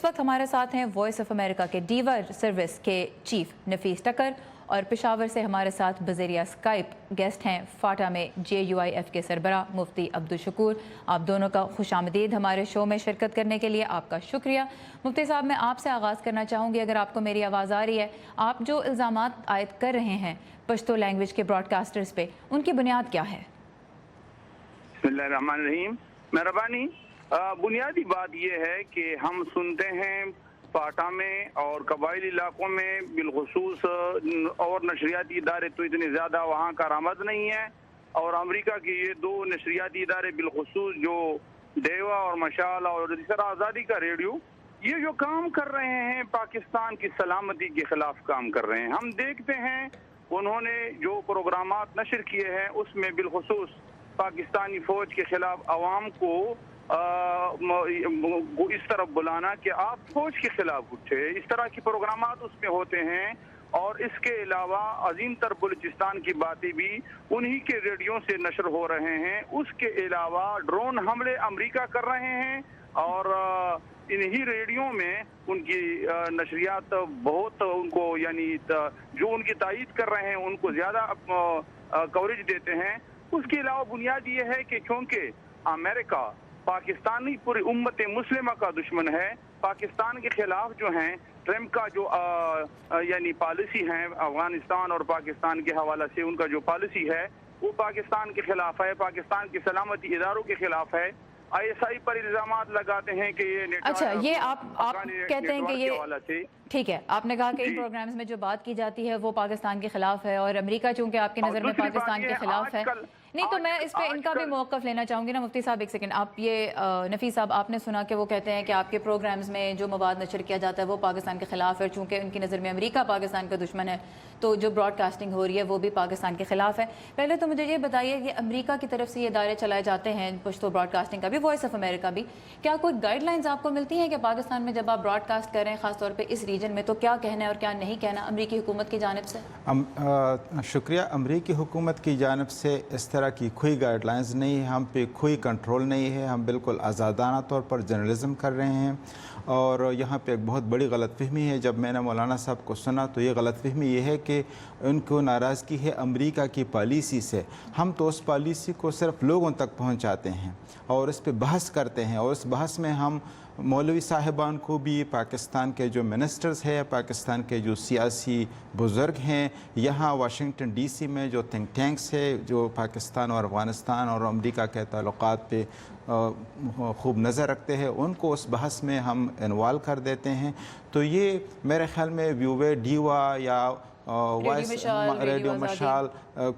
इस वक्त हमारे साथ हैं वॉइस ऑफ अमेरिका के डीवा सर्विस के चीफ नफीस टक्कर और पेशावर से हमारे साथ बज़रिया स्काइप गेस्ट हैं फाटा में JUIF के सरबरा मुफ्ती अब्दुल शकूर। आप दोनों का खुशामदीद हमारे शो में शिरकत करने के लिए आपका शुक्रिया। मुफ्ती साहब, मैं आपसे आगाज़ करना चाहूँगी, अगर आपको मेरी आवाज़ आ रही है। आप जो इल्ज़ामात आयद कर रहे हैं पश्तो लैंग्वेज के ब्रॉडकास्टर्स पे, उनकी बुनियाद क्या है? बिस्मिल्लाहिर्रहमानिर्रहीम। मेहरबानी। बुनियादी बात यह है कि हम सुनते हैं फाटा में और कबाइली इलाकों में बिलखुसूस और नशरियाती इदारे तो इतने ज़्यादा वहाँ का आमद नहीं है, और अमेरिका के ये दो नशरियाती इदारे बिलखुसूस जो डेवा और मशाल और इस तरह आज़ादी का रेडियो, ये जो काम कर रहे हैं पाकिस्तान की सलामती के खिलाफ काम कर रहे हैं। हम देखते हैं उन्होंने जो प्रोग्रामात नशर किए हैं उसमें बिलखुसूस पाकिस्तानी फौज के खिलाफ अवाम को इस तरफ बुलाना कि आप फौज के खिलाफ उठे, इस तरह की प्रोग्रामात उसमें होते हैं। और इसके अलावा अजीम तर बलूचिस्तान की बातें भी उन्हीं के रेडियो से नशर हो रहे हैं। उसके अलावा ड्रोन हमले अमेरिका कर रहे हैं और इन्हीं रेडियो में उनकी नशरियात बहुत उनको यानी जो उनकी तायीद कर रहे हैं उनको ज़्यादा कवरेज देते हैं। उसके अलावा बुनियाद ये है कि क्योंकि अमेरिका पाकिस्तानी पूरी उम्मत मुस्लिमा का दुश्मन है, पाकिस्तान के खिलाफ जो हैं ट्रम्प का जो यानी पॉलिसी है अफगानिस्तान और पाकिस्तान के हवाला से उनका जो पॉलिसी है वो पाकिस्तान के खिलाफ है, पाकिस्तान की सलामती इदारों के खिलाफ है। ISI पर इल्जामात लगाते हैं कि ये अच्छा, ये आप कहते हैं कि ये ठीक है। आपने कहा कि इन प्रोग्राम्स में जो बात की जाती है वो पाकिस्तान के खिलाफ है और अमेरिका चूंकि आपकी नज़र में पाकिस्तान के खिलाफ है। नहीं तो मैं इस पे इनका भी मौक़िफ़ लेना चाहूँगी ना मुफ्ती साहब। एक सेकंड, आप ये नफ़ीस साहब, आपने सुना कि वो कहते हैं कि आपके प्रोग्राम्स में जो मवाद नशर किया जाता है वो पाकिस्तान के खिलाफ है, चूँकि उनकी नज़र में अमेरिका पाकिस्तान का दुश्मन है तो जो ब्रॉडकास्टिंग हो रही है वो भी पाकिस्तान के खिलाफ है। पहले तो मुझे ये बताइए कि अमेरिका की तरफ से ये इदारे चलाए जाते हैं पश्तो ब्रॉडकास्टिंग का भी, वॉइस ऑफ अमेरिका भी, क्या कोई गाइडलाइंस आपको मिलती हैं कि पाकिस्तान में जब आप ब्रॉडकास्ट करें ख़ासतौर पर इस रीजन में, तो क्या कहना है और क्या नहीं कहना अमरीकी हुकूमत की जानिब से? शुक्रिया। अमरीकी हुकूमत की जानिब से इस तरह की कोई गाइडलाइंस नहीं है, हम पे कोई कंट्रोल नहीं है। हम बिल्कुल आज़ादाना तौर पर जर्नलिज़म कर रहे हैं। और यहाँ पे एक बहुत बड़ी गलतफ़हमी है, जब मैंने मौलाना साहब को सुना तो ये गलतफ़हमी ये है कि उनको नाराज़गी है अमेरिका की पॉलिसी से। हम तो उस पॉलिसी को सिर्फ लोगों तक पहुँचाते हैं और इस पे बहस करते हैं, और उस बहस में हम मौलवी साहिबान को भी, पाकिस्तान के जो मिनिस्टर्स हैं, पाकिस्तान के जो सियासी बुज़ुर्ग हैं, यहाँ वाशिंगटन DC में जो थिंक टैंक्स है जो पाकिस्तान और अफ़गानिस्तान और अमेरिका के ताल्लुक़ात पे खूब नज़र रखते हैं, उनको उस बहस में हम इन्वॉल्व कर देते हैं। तो ये मेरे ख़्याल में व्यूवे डीवा या वॉइस रेडियो मशाल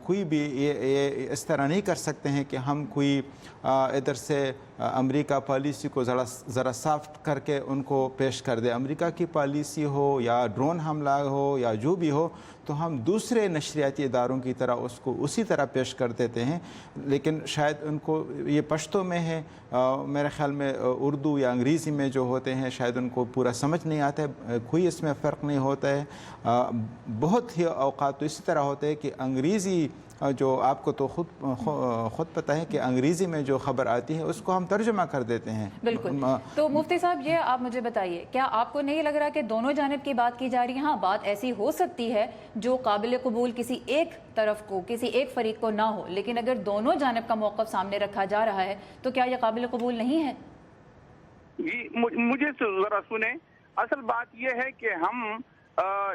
कोई भी ये इस तरह नहीं कर सकते हैं कि हम कोई इधर से अमेरिका पॉलिसी को ज़रा सॉफ्ट करके उनको पेश कर दे। अमेरिका की पॉलिसी हो या ड्रोन हमला हो या जो भी हो, तो हम दूसरे नशरियाती इदारों की तरह उसको उसी तरह पेश कर देते हैं। लेकिन शायद उनको ये पश्तो में है, मेरे ख़्याल में उर्दू या अंग्रेज़ी में जो होते हैं शायद उनको पूरा समझ नहीं आता है, कोई इसमें फ़र्क नहीं होता है। बहुत ही औक़ात तो इसी तरह होते हैं कि अंग्रेज़ी जो आपको तो खुद पता है कि अंग्रेज़ी में जो ख़बर आती है उसको हम तर्जुमा कर देते हैं। बिल्कुल। तो मुफ्ती साहब, ये आप मुझे बताइए, क्या आपको नहीं लग रहा कि दोनों जानिब की बात की जा रही है? हाँ, बात ऐसी हो सकती है जो काबिल कबूल किसी एक तरफ को, किसी एक फरीक को ना हो, लेकिन अगर दोनों जानिब का मौक़िफ़ सामने रखा जा रहा है तो क्या यह काबिल कबूल नहीं है? जी, मुझे ज़रा सुने। असल बात यह है कि हम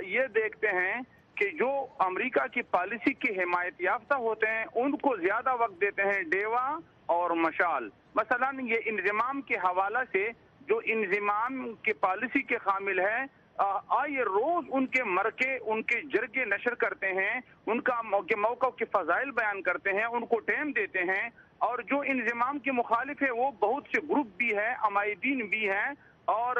ये देखते हैं कि जो अमेरिका की पॉलिसी के हिमायत याफ्ता होते हैं उनको ज़्यादा वक्त देते हैं डेवा और मशाल। मसलन ये इंज़िमाम के हवाला से जो इंज़िमाम की पॉलिसी के शामिल है, ये रोज़ उनके मरके, उनके जरगे नशर करते हैं, उनका मौक़िफ़ के फ़ज़ाइल बयान करते हैं, उनको टाइम देते हैं। और जो इंज़िमाम के मुखालिफ है वो बहुत से ग्रुप भी हैं, अमायदीन भी हैं और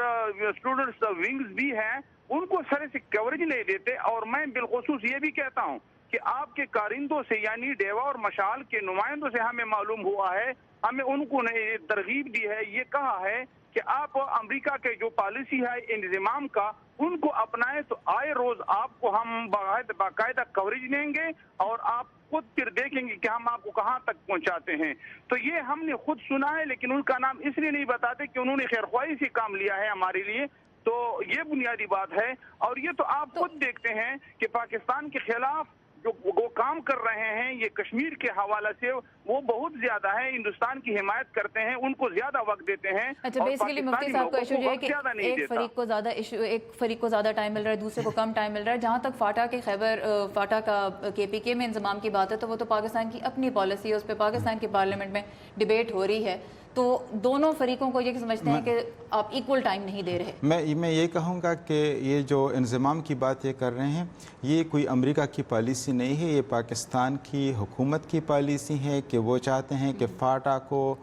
स्टूडेंट्स विंग्स भी हैं, उनको सर से कवरेज नहीं देते। और मैं बिलखुसूस ये भी कहता हूँ कि आपके कारिंदों से यानी डेवा और मशाल के नुमाइंदों से हमें मालूम हुआ है, हमें उनको ने तरगीब दी है, ये कहा है کہ آپ امریکہ کے جو پالیسی ہے انضمام کا ان کو اپنائیں، تو آئے روز آپ کو ہم باقاعدہ کوریج دیں گے اور آپ خود پھر دیکھیں گے کہ ہم آپ کو کہاں تک پہنچاتے ہیں۔ تو یہ ہم نے خود سنا ہے، لیکن ان کا نام اس لیے نہیں بتاتے کہ انہوں نے خیرخواہی سے کام لیا ہے ہمارے لیے، تو یہ بنیادی بات ہے۔ اور یہ تو آپ خود دیکھتے ہیں کہ پاکستان کے خلاف جو وہ کام کر رہے ہیں یہ کشمیر کے حوالے سے وہ بہت زیادہ ہے، ہندوستان کی حمایت کرتے ہیں، ان کو زیادہ وقت دیتے ہیں۔ اچھا، بیسیکلی مفتی صاحب کا ایشو یہ ہے کہ ایک فریق کو زیادہ ٹائم مل رہا ہے، دوسرے کو کم ٹائم مل رہا ہے۔ جہاں تک فاٹا کا کے پی کے میں انضمام کی بات ہے تو وہ تو پاکستان کی اپنی پالیسی ہے، اس پہ پاکستان کی پارلیمنٹ میں ڈیبیٹ ہو رہی ہے، تو دونوں فریقوں کو یہ سمجھتے ہیں کہ آپ ایکول ٹائم نہیں دے رہے۔ میں یہ کہوں گا کہ یہ جو انضمام کی بات یہ کر رہے ہیں یہ کوئی امریکہ کی پالیسی نہیں ہے، یہ پاکستان کی حکومت کی پالیسی ہے کہ وہ چاہتے ہیں کہ فاٹا کو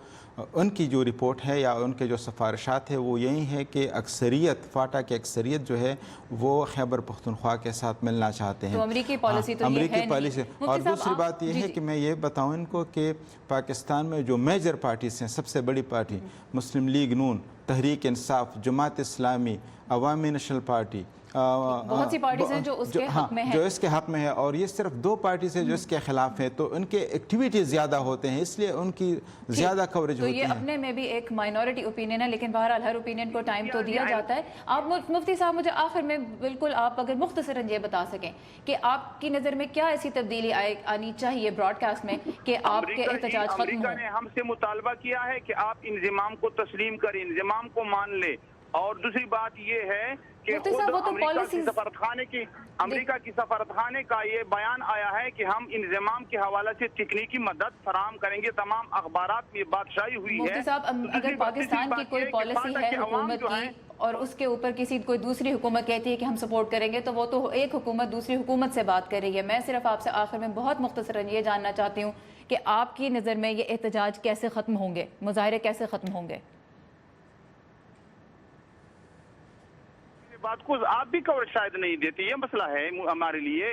ان کی جو رپورٹ ہے یا ان کے جو سفارشات ہے وہ یہی ہے کہ اکثریت فاٹا کی اکثریت جو ہے وہ خیبر پختونخوا کے ساتھ ملنا چاہتے ہیں۔ تو امریکی پالیسی تو یہ ہے پالیسی۔ اور دوسری بات یہ ہے کہ میں یہ بتاؤں ان کو کہ پاکستان میں جو میجر پارٹیز ہیں، سب سے بڑی پارٹی مسلم لیگ نون، تحریک انصاف، جماعت اسلامی، عوامی نیشنل پارٹی، بہت سی پارٹیز ہیں جو اس کے حق میں ہیں، جو اس کے حق میں ہے، اور یہ صرف 2 پارٹیز ہیں جو اس کے خلاف ہیں، تو ان کے ایکٹیویٹیز زیادہ ہوتے ہیں، اس لیے ان کی زیادہ کوریج ہوتی ہے۔ تو یہ اپنے میں بھی ایک مائنورٹی اوپینین ہے، لیکن بہرحال ہر اوپینین کو ٹائم تو دیا جاتا ہے۔ آپ مفتی صاحب مجھے آخر میں بالکل آپ اگر مختصراً یہ بتا سکیں کہ آپ کی نظر میں کیا ایسی تبدیلی آنی چاہیے براڈ کاسٹ میں کہ آپ کے احتجاج ختم ہوں؟ امریکہ نے ہم سے مطالبہ کیا ہے کہ آپ انضمام کو تسلیم کریں، انضمام کو مان لیں، اور دوسری بات یہ ہے کہ خود امریکہ کی سفارتخانے کا یہ بیان آیا ہے کہ ہم انضمام کے حوالے سے تکنیکی مدد فراہم کریں گے، تمام اخبارات میں بات شائع ہوئی ہے۔ مفتی صاحب اگر پاکستان کی کوئی پالیسی ہے حکومت کی اور اس کے اوپر کوئی دوسری حکومت کہتی ہے کہ ہم سپورٹ کریں گے، تو وہ تو ایک حکومت دوسری حکومت سے بات کر رہی ہے۔ میں صرف آپ سے آخر میں بہت مختصراً یہ جاننا چاہتی ہوں کہ آپ کی نظر میں یہ احتجاج کیسے ختم ہوں گے، مظاہرے کیسے ختم ہوں گے؟ بات کو آپ بھی کوریج شاید نہیں دیتی، یہ مسئلہ ہے ہمارے لیے۔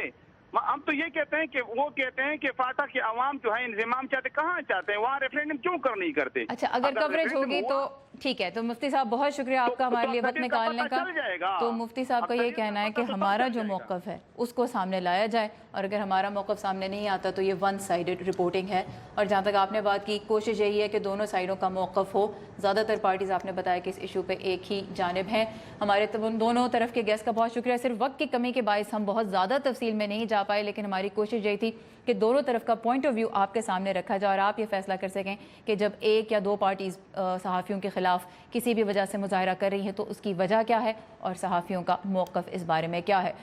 ہم تو یہ کہتے ہیں کہ وہ کہتے ہیں کہ فاٹا کے عوام جو ہے انضمام چاہتے، کہاں چاہتے ہیں، وہاں ریفرینڈم کیوں کر نہیں کرتے؟ اچھا، اگر کوریج ہوگی تو ٹھیک ہے۔ تو مفتی صاحب بہت شکریہ آپ کا ہمارے لیے وقت نکالنے کا۔ تو مفتی صاحب کا یہ کہنا ہے کہ ہمارا جو موقف ہے اس کو سامنے لایا جائے، اور اگر ہمارا موقف سامنے نہیں آتا تو یہ ون سائیڈڈ رپورٹنگ ہے۔ اور جہاں تک آپ نے بات کی، کوشش یہی ہے کہ دونوں سائیڈوں کا موقف ہو۔ زیادہ تر پارٹیز آپ نے بتایا کہ اس ایشو پہ ایک ہی جانب ہیں۔ ہمارے دونوں طرف کے گیسٹ کا بہت شکریہ۔ صرف وقت کی کمی کے باعث ہم بہت زیادہ تفصیل میں نہیں جا پائے، لیکن ہماری کوشش یہی تھی کہ دونوں طرف کا پوائنٹ آف ویو آپ کے سامنے رکھا جائے اور آپ یہ فیصلہ کر سکیں کہ جب ایک یا 2 پارٹیز صحافیوں کے خلاف کسی بھی وجہ سے مظاہرہ کر رہی ہیں تو اس کی وجہ کیا ہے اور صحافیوں کا موقف اس بارے میں کیا ہے۔